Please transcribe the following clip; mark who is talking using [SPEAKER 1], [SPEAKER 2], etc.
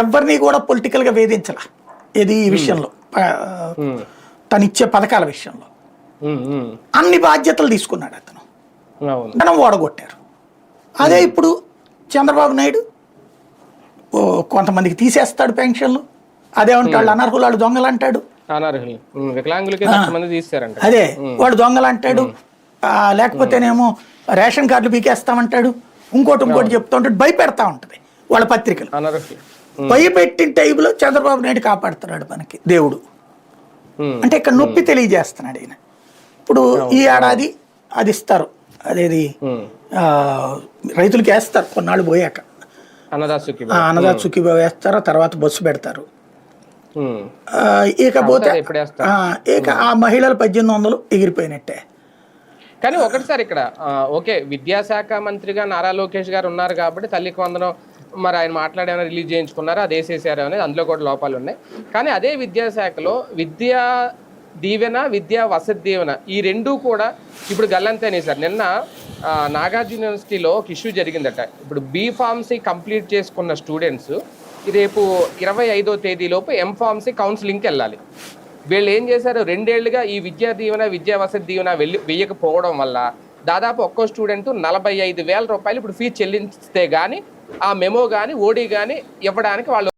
[SPEAKER 1] ఎవరిని కూడా పొలిటికల్గా వేధించాల ఇది ఈ విషయంలో తనిచ్చే పథకాల విషయంలో అన్ని బాధ్యతలు తీసుకున్నాడు అతను. మనం ఓడగొట్టారు. అదే ఇప్పుడు చంద్రబాబు నాయుడు కొంతమందికి తీసేస్తాడు పెన్షన్లు, అదేమంటాడు అనర్హులు వాళ్ళు దొంగలు అంటాడు, అదే వాడు దొంగలు అంటాడు, లేకపోతేనేమో రేషన్ కార్డులు పీకేస్తామంటాడు, ఇంకోటి చెప్తా ఉంటాడు, భయపెడతా ఉంటది వాళ్ళ పత్రికలు. భయపెట్టిన టైంలో చంద్రబాబు నాయుడు కాపాడుతున్నాడు మనకి దేవుడు. అంటే ఇక్కడ నొప్పి తెలియజేస్తున్నాడు ఈయన. ఇప్పుడు ఈ ఏడాది అది ఇస్తారు, అదేది రైతులకి వేస్తారు కొన్నాళ్ళు పోయాక, అన్నదాత సుఖీభావ వేస్తారు, తర్వాత బస్సు పెడతారు. ఇకపోతే ఇక ఆ మహిళలు 1800 ఎగిరిపోయినట్టే.
[SPEAKER 2] కానీ ఒకటిసారి ఇక్కడ ఓకే, విద్యాశాఖ మంత్రిగా నారా లోకేష్ గారు ఉన్నారు కాబట్టి తల్లికి వందనం మరి ఆయన మాట్లాడేమైనా రిలీజ్ చేయించుకున్నారా, అది వేసేసారు అనేది అందులో కూడా లోపాలు ఉన్నాయి. కానీ అదే విద్యాశాఖలో విద్యా దీవెన, విద్యా వసతి దీవెన ఈ రెండూ కూడా ఇప్పుడు గల్లంతేనే సార్. నిన్న నాగార్జున యూనివర్సిటీలో ఒక ఇష్యూ జరిగిందట. ఇప్పుడు బీఫార్మసీ కంప్లీట్ చేసుకున్న స్టూడెంట్స్ రేపు 25వ తేదీలోపు ఎంఫార్మసీ కౌన్సిలింగ్కి వెళ్ళాలి. వీళ్ళు ఏం చేశారు, 2 ఏళ్లుగా ఈ విద్యా దీవెన, విద్యా వసతి దీవెన వెయ్యకపోవడం వల్ల దాదాపు ఒక్కో స్టూడెంట్ 45,000 రూపాయలు ఇప్పుడు ఫీజు చెల్లిస్తే కానీ ఆ మెమో కానీ ఓడీ కానీ ఇవ్వడానికి వాళ్ళు